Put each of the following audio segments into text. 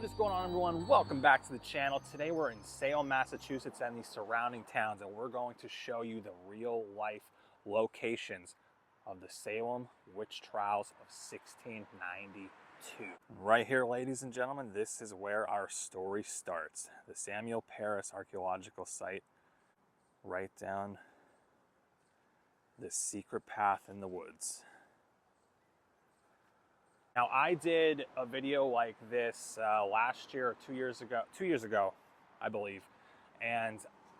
What is going on, everyone? Welcome back to the channel. Today we're in Salem, Massachusetts and the surrounding towns, and we're going to show you the real life locations of the Salem Witch Trials of 1692. Right here, ladies and gentlemen, this is where our story starts. The Samuel Paris archaeological site, right down this secret path in the woods. Now, I did a video like this last year or 2 years ago, I believe, and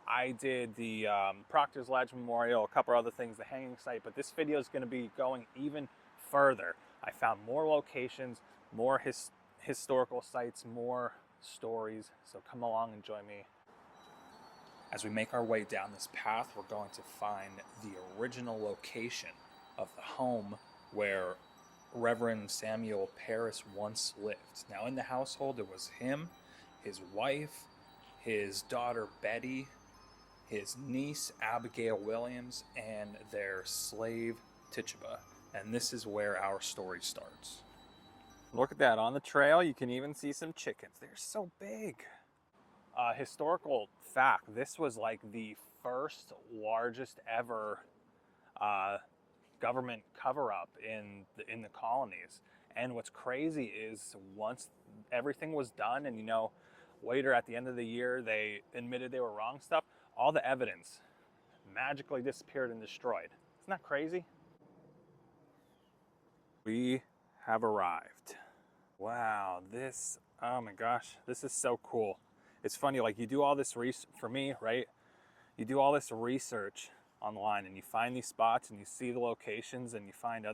I did the Proctor's Ledge Memorial, a couple other things, the hanging site, but this video is going to be going even further. I found more locations, more historical sites, more stories, so come along and join me. As we make our way down this path, we're going to find the original location of the home where Reverend Samuel Paris once lived. Now, in the household, it was him, his wife, his daughter Betty, his niece Abigail Williams, and their slave Tituba. And this is where our story starts. Look at that. On the trail, you can even see some chickens. They're so big. Historical fact, this was like the first largest ever government cover-up in the colonies. And what's crazy is once everything was done, and later at the end of the year they admitted they were wrong stuff, all the evidence magically disappeared and destroyed. Isn't that crazy? We have arrived. Wow, oh my gosh, this is so cool. It's funny, like, you do all this for me, right? You do all this research online and you find these spots and you see the locations and you find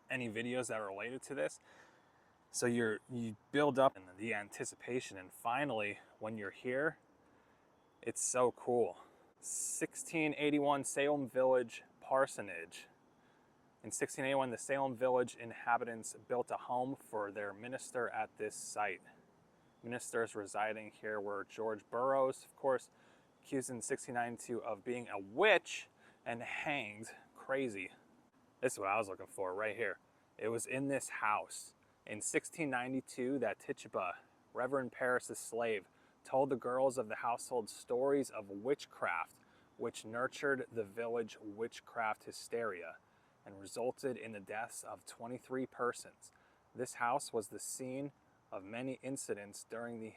any videos that are related to this. So you build up in the anticipation, and finally when you're here, it's so cool. 1681 Salem Village Parsonage. In 1681, the Salem Village inhabitants built a home for their minister at this site. Ministers residing here were George Burroughs, of course, accused in 1692 of being a witch and hanged. Crazy. This is what I was looking for right here. It was in this house in 1692 that Tituba, Reverend Paris's slave, told the girls of the household stories of witchcraft, which nurtured the village witchcraft hysteria and resulted in the deaths of 23 persons. This house was the scene of many incidents during the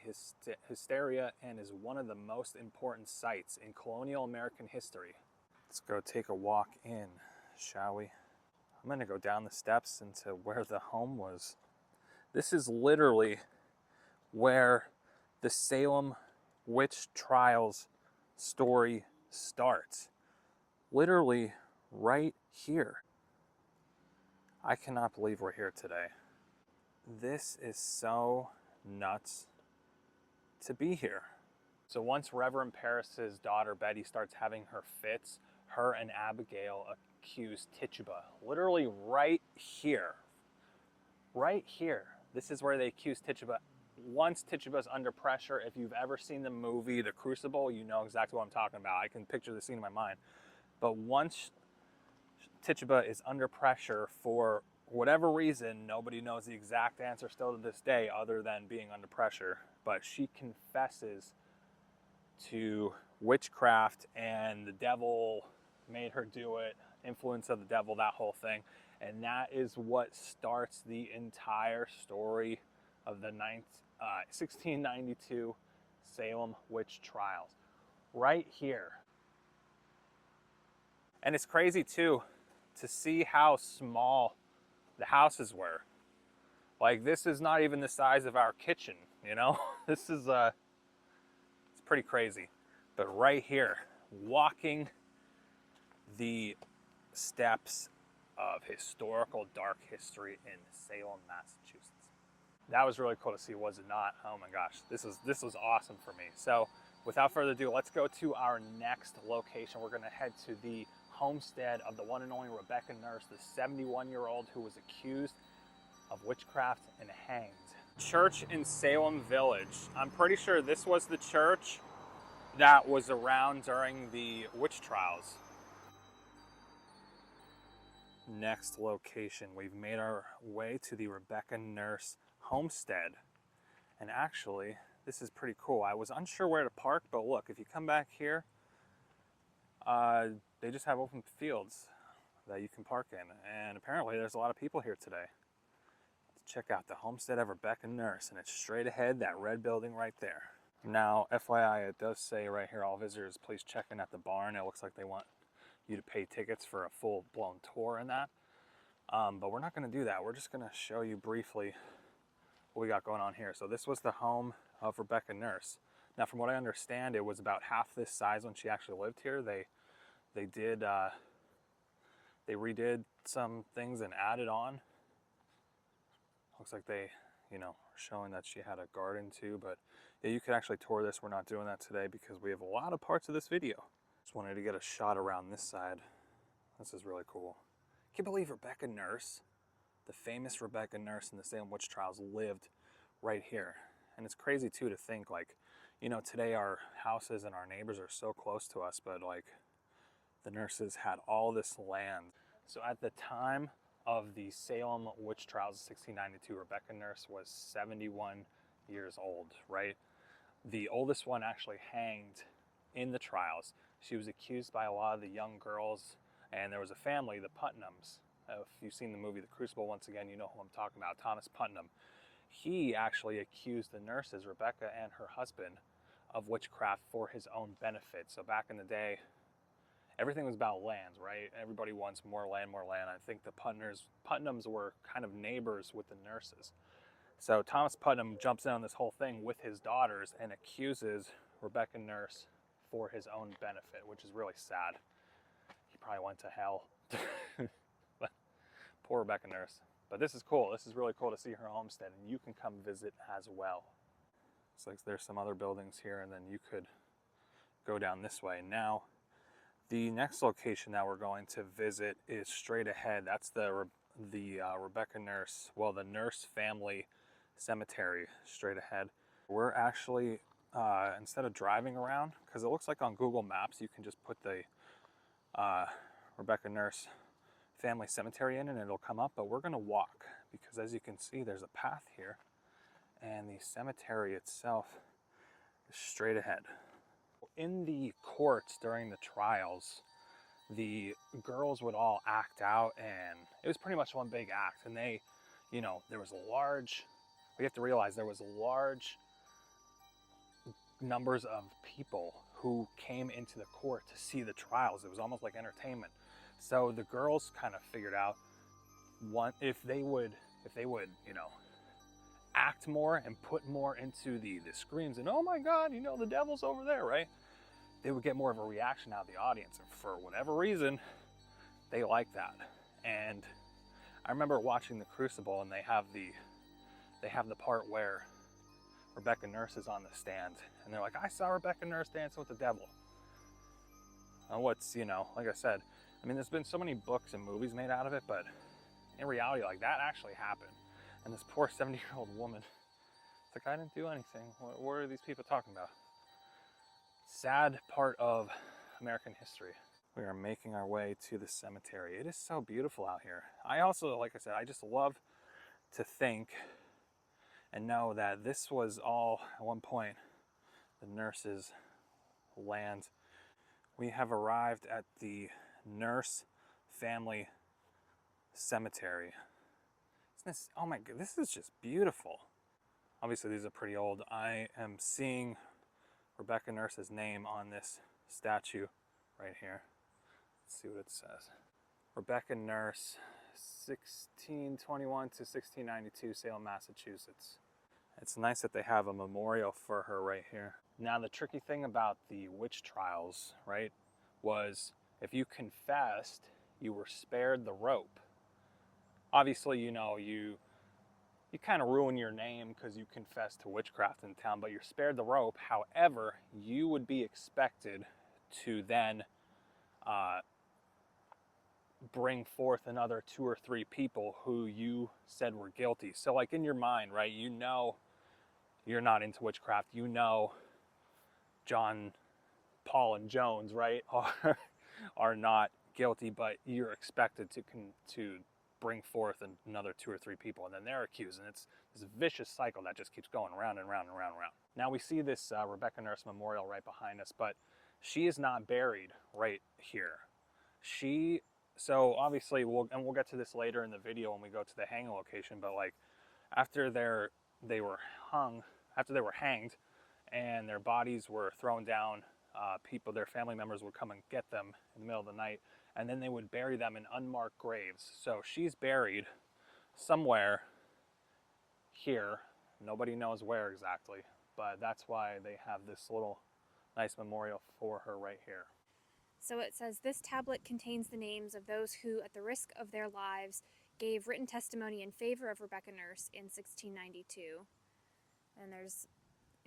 hysteria and is one of the most important sites in colonial American history. Let's go take a walk in, shall we? I'm gonna go down the steps into where the home was. This is literally where the Salem Witch Trials story starts. Literally right here. I cannot believe we're here today. This is so nuts to be here. So once Reverend Paris's daughter Betty starts having her fits, her and Abigail accuse Tituba. Literally right here. Right here. This is where they accuse Tituba. Once Tituba's under pressure, if you've ever seen the movie The Crucible, you know exactly what I'm talking about. I can picture the scene in my mind. But once Tituba is under pressure for whatever reason, nobody knows the exact answer still to this day other than being under pressure, but she confesses to witchcraft and the devil made her do it, influence of the devil, that whole thing. And that is what starts the entire story of the 1692 Salem Witch Trials. Right here. And it's crazy too to see how small the houses were. Like, this is not even the size of our kitchen, This is it's pretty crazy. But right here, walking the steps of historical dark history in Salem, Massachusetts. That was really cool to see, was it not? Oh my gosh, this was awesome for me. So without further ado, let's go to our next location. We're gonna head to the homestead of the one and only Rebecca Nurse, the 71-year-old who was accused of witchcraft and hanged. Church in Salem Village. I'm pretty sure this was the church that was around during the witch trials. Next location, we've made our way to the Rebecca Nurse homestead. And actually, this is pretty cool. I was unsure where to park, but look, if you come back here, they just have open fields that you can park in. And apparently there's a lot of people here today. Let's check out the homestead of Rebecca Nurse, and it's straight ahead, that red building right there. Now, FYI, it does say right here, all visitors, please check in at the barn. It looks like they want you to pay tickets for a full-blown tour and that. But we're not going to do that. We're just going to show you briefly what we got going on here. So this was the home of Rebecca Nurse. Now, from what I understand, it was about half this size when she actually lived here. They redid some things and added on. Looks like they, you know, are showing that she had a garden too. But yeah, you could actually tour this. We're not doing that today because we have a lot of parts of this video. Just wanted to get a shot around this side. This is really cool. Can't believe Rebecca Nurse, the famous Rebecca Nurse in the Salem Witch Trials, lived right here. And it's crazy too to think, like, you know, today our houses and our neighbors are so close to us, but like the nurses had all this land. So at the time of the Salem Witch Trials of 1692, Rebecca Nurse was 71 years old, right? The oldest one actually hanged in the trials. She was accused by a lot of the young girls, and there was a family, the Putnams. If you've seen the movie The Crucible, once again, you know who I'm talking about, Thomas Putnam. He actually accused the nurses, Rebecca and her husband, of witchcraft for his own benefit. So back in the day, everything was about lands, right? Everybody wants more land, more land. I think the Putnams were kind of neighbors with the nurses. So Thomas Putnam jumps in on this whole thing with his daughters and accuses Rebecca Nurse for his own benefit, which is really sad. He probably went to hell. But poor Rebecca Nurse. But this is cool. This is really cool to see her homestead, and you can come visit as well. Looks like there's some other buildings here, and then you could go down this way. Now, the next location that we're going to visit is straight ahead. That's the Rebecca Nurse, well, the Nurse family cemetery straight ahead. We're actually, instead of driving around, because it looks like on Google Maps you can just put the Rebecca Nurse family cemetery in and it'll come up, but we're going to walk because, as you can see, there's a path here and the cemetery itself is straight ahead. In the courts during the trials, the girls would all act out, and it was pretty much one big act. And they, you know, there was a large, we have to realize there was large numbers of people who came into the court to see the trials. It was almost like entertainment. So the girls kind of figured out if they would, you know, act more and put more into the screams and, oh my God, you know, the devil's over there, right? They would get more of a reaction out of the audience. And for whatever reason, they like that. And I remember watching The Crucible, and they have the part where Rebecca Nurse is on the stand, and they're like, I saw Rebecca Nurse dancing with the devil. And what's, you know, like I said, I mean, there's been so many books and movies made out of it, but in reality, like, that actually happened. And this poor 70-year-old woman, it's like, I didn't do anything. What are these people talking about? Sad part of American history. We are making our way to the cemetery. It is so beautiful out here. I also, like I said, I just love to think and know that this was all, at one point, the nurses' land. We have arrived at the Nurse family cemetery. Isn't this, oh my God, this is just beautiful. Obviously, these are pretty old. I am seeing Rebecca Nurse's name on this statue right here. Let's see what it says. Rebecca Nurse, 1621 to 1692, Salem, Massachusetts. It's nice that they have a memorial for her right here. Now, the tricky thing about the witch trials, right, was if you confessed, you were spared the rope. Obviously, you know, you kind of ruin your name because you confessed to witchcraft in town, but you're spared the rope. However, you would be expected to then bring forth another 2 or 3 people who you said were guilty. So like in your mind, right, you know you're not into witchcraft. You know John, Paul, and Jones, right, are not guilty, but you're expected to bring forth another 2 or 3 people, and then they're accused, and it's this vicious cycle that just keeps going around and round and round and round. Now we see this Rebecca Nurse memorial right behind us, but she is not buried right here. So obviously we'll get to this later in the video when we go to the hanging location, but like after they were hanged and their bodies were thrown down, their family members would come and get them in the middle of the night, and then they would bury them in unmarked graves. So she's buried somewhere here. Nobody knows where exactly, but that's why they have this little nice memorial for her right here. So it says, this tablet contains the names of those who, at the risk of their lives, gave written testimony in favor of Rebecca Nurse in 1692. And there's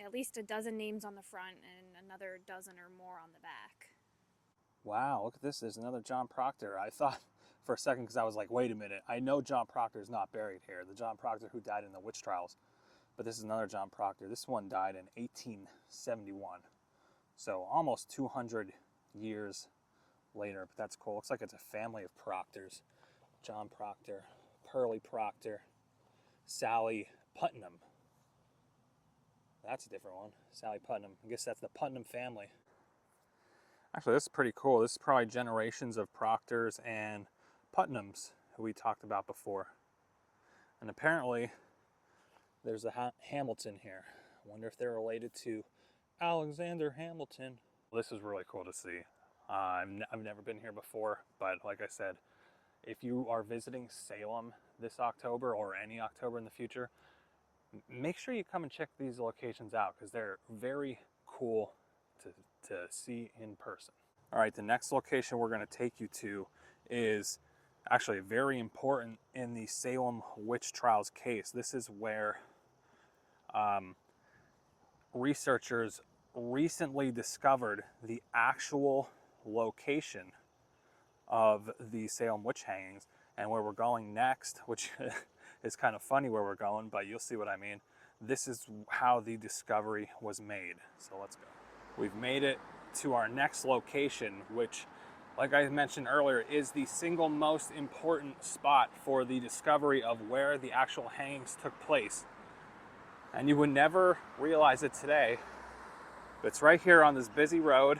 at least a dozen names on the front and another dozen or more on the back. Wow, look at this. There's another John Proctor. I thought for a second, because I was like, wait a minute. I know John Proctor is not buried here. The John Proctor who died in the witch trials. But this is another John Proctor. This one died in 1871. So almost 200 years later, but that's cool. Looks like it's a family of Proctors. John Proctor, Pearlie Proctor, Sally Putnam. That's a different one. Sally Putnam. I guess that's the Putnam family. Actually, this is pretty cool. This is probably generations of Proctors and Putnams who we talked about before. And apparently, there's a Hamilton here. I wonder if they're related to Alexander Hamilton. This is really cool to see. I've never been here before, but like I said, if you are visiting Salem this October or any October in the future, make sure you come and check these locations out because they're very cool to see in person. All right, the next location we're going to take you to is actually very important in the Salem Witch Trials case. This is where researchers recently discovered the actual location of the Salem witch hangings, and where we're going next, which is kind of funny where we're going, but you'll see what I mean. This is how the discovery was made. So let's go. We've made it to our next location, which, like I mentioned earlier, is the single most important spot for the discovery of where the actual hangings took place. And you would never realize it today, but it's right here on this busy road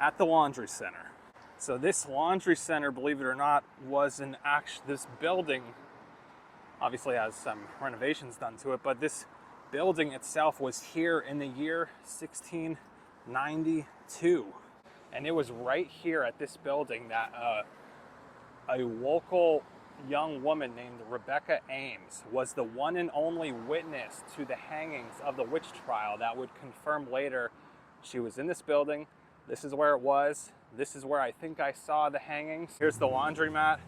at the laundry center. So this laundry center, believe it or not, was this building obviously has some renovations done to it, but this building itself was here in the year 1692. And it was right here at this building that a local young woman named Rebecca Ames was the one and only witness to the hangings of the witch trial that would confirm later she was in this building. This is where it was. This is where I think I saw the hangings. Here's the laundromat.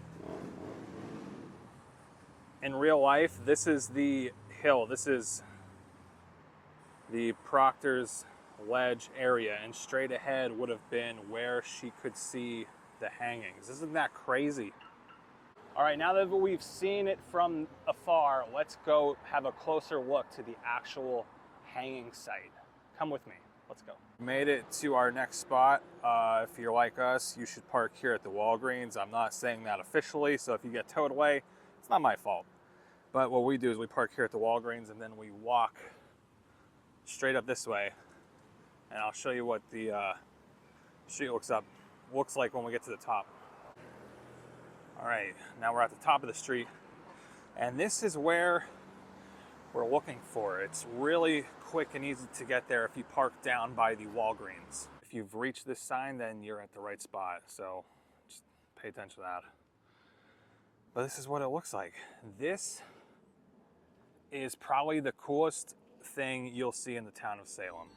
In real life, this is the hill. This is the Proctor's Ledge area, and straight ahead would have been where she could see the hangings. Isn't that crazy? All right, now that we've seen it from afar, let's go have a closer look to the actual hanging site. Come with me. Let's go. Made it to our next spot. If you're like us, you should park here at the Walgreens. I'm not saying that officially, so if you get towed away, it's not my fault. But what we do is we park here at the Walgreens and then we walk straight up this way. And I'll show you what the street looks like when we get to the top. All right, now we're at the top of the street. And this is where we're looking for. It's really quick and easy to get there if you park down by the Walgreens. If you've reached this sign, then you're at the right spot. So just pay attention to that. But this is what it looks like. This is probably the coolest thing you'll see in the town of Salem.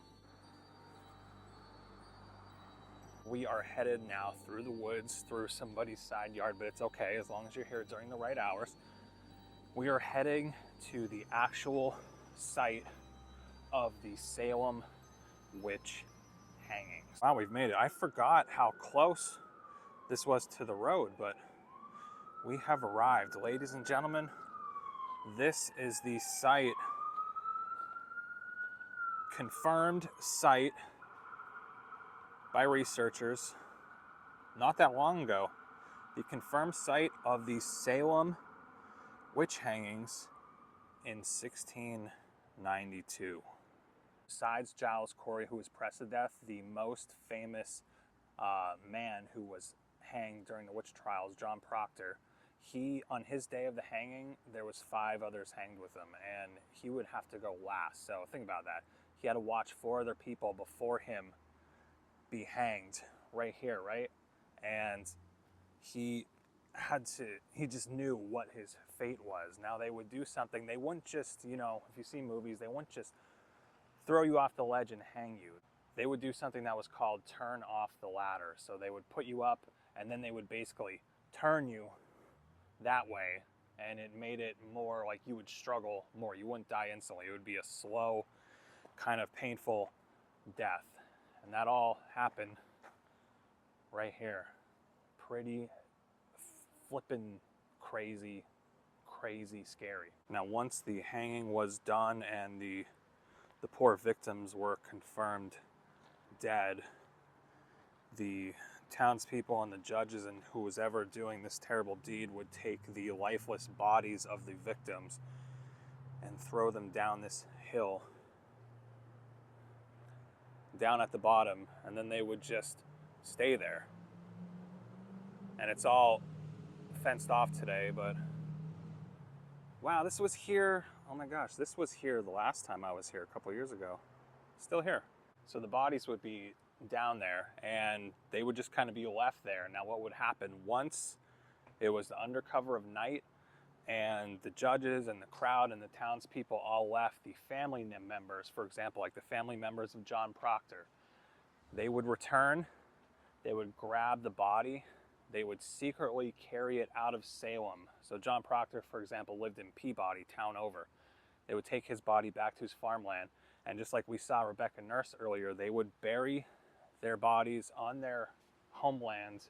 We are headed now through the woods, through somebody's side yard, but it's okay as long as you're here during the right hours. We are heading to the actual site of the Salem Witch hangings. Wow, we've made it. I forgot how close this was to the road, but we have arrived. Ladies and gentlemen, this is the site, confirmed site by researchers not that long ago. the confirmed site of the Salem witch hangings in 1692. Besides Giles Corey, who was pressed to death, the most famous man who was hanged during the witch trials, John Proctor, on his day of the hanging, there was 5 others hanged with him, and he would have to go last. So think about that. He had to watch 4 other people before him be hanged right here, right? And he just knew what his fate was. Now they would do something, they wouldn't just, if you see movies, they wouldn't just throw you off the ledge and hang you. They would do something that was called turn off the ladder. So they would put you up and then they would basically turn you that way, and it made it more like you would struggle more. You wouldn't die instantly. It would be a slow, kind of painful death. And that all happened right here. Pretty flippin' crazy, crazy scary. Now once the hanging was done and the poor victims were confirmed dead, the townspeople and the judges and who was ever doing this terrible deed would take the lifeless bodies of the victims and throw them down this hill, down at the bottom, and then they would just stay there. And it's all fenced off today, but wow, this was here, oh my gosh, this was here the last time I was here a couple years ago. Still here. So the bodies would be down there and they would just kind of be left there. Now what would happen once it was the undercover of night and the judges and the crowd and the townspeople all left, the family members, for example, like the family members of John Proctor, they would return, they would grab the body, they would secretly carry it out of Salem. So John Proctor, for example, lived in Peabody, town over. They would take his body back to his farmland, and just like we saw Rebecca Nurse earlier, they would bury their bodies on their homeland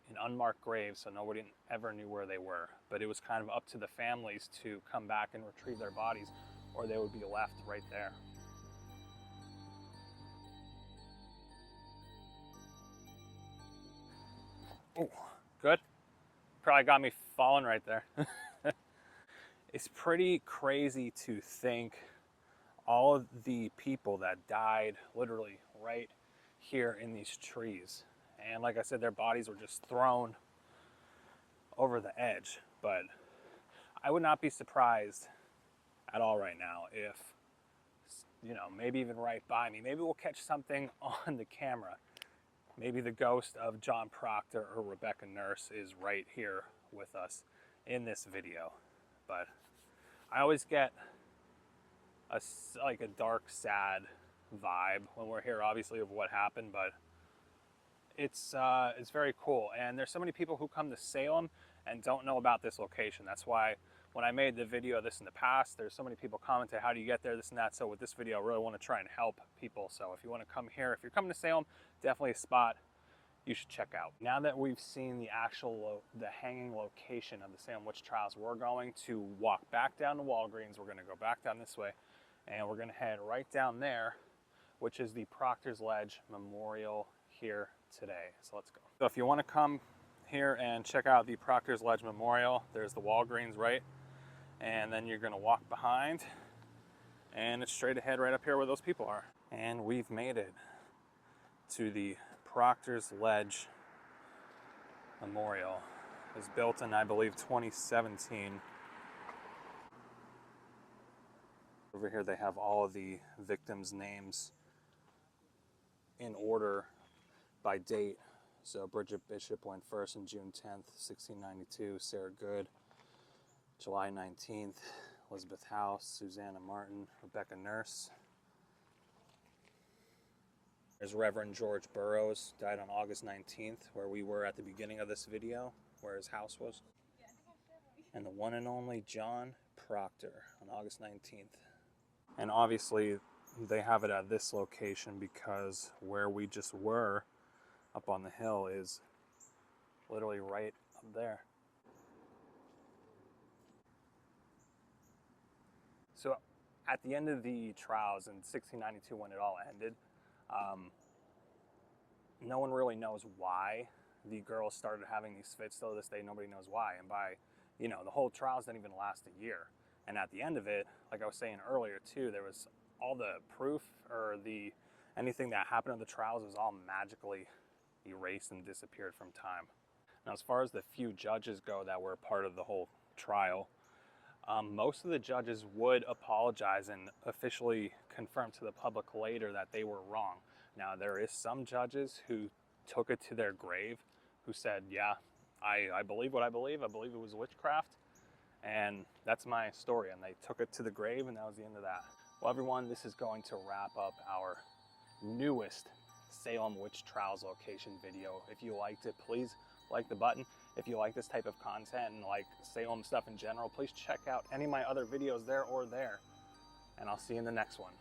in unmarked graves, so nobody ever knew where they were. But it was kind of up to the families to come back and retrieve their bodies, or they would be left right there. Oh, good. Probably got me falling right there. It's pretty crazy to think all of the people that died literally right here in these trees. And like I said, their bodies were just thrown over the edge. But I would not be surprised at all right now if, maybe even right by me, maybe we'll catch something on the camera. Maybe the ghost of John Proctor or Rebecca Nurse is right here with us in this video. But I always get a dark, sad vibe when we're here, obviously, of what happened, but it's very cool. And there's so many people who come to Salem and don't know about this location. That's why when I made the video of this in the past, there's so many people commenting, how do you get there, this and that. So with this video, I really want to try and help people. So if you want to come here, if you're coming to Salem, definitely a spot you should check out. Now that we've seen the hanging location of the Salem Witch Trials, we're going to walk back down to Walgreens. We're going to go back down this way, and we're going to head right down there, which is the Proctor's Ledge Memorial here today. So let's go. So if you want to come here and check out the Proctor's Ledge Memorial, there's the Walgreens, right? And then you're going to walk behind, and it's straight ahead right up here where those people are. And we've made it to the Proctor's Ledge Memorial. It was built in, I believe, 2017. Over here they have all of the victims' names in order by date. So Bridget Bishop went first on June 10th, 1692. Sarah Good, July 19th. Elizabeth House, Susanna Martin, Rebecca Nurse. There's Reverend George Burroughs, died on August 19th, where we were at the beginning of this video, where his house was. And the one and only John Proctor on August 19th. And obviously they have it at this location because where we just were up on the hill is literally right up there. So at the end of the trials in 1692, when it all ended, no one really knows why the girls started having these fits. Till this day, nobody knows why. And by, you know, the whole trials didn't even last a year. And at the end of it, like I was saying earlier too, there was all the proof, or anything that happened in the trials was all magically erased and disappeared from time. Now, as far as the few judges go that were part of the whole trial, most of the judges would apologize and officially confirm to the public later that they were wrong. Now, there is some judges who took it to their grave, who said, yeah, I believe what I believe. I believe it was witchcraft. And that's my story. And they took it to the grave, and that was the end of that. Well, everyone, this is going to wrap up our newest Salem Witch Trials location video. If you liked it, please like the button. If you like this type of content and like Salem stuff in general, please check out any of my other videos there or there. And I'll see you in the next one.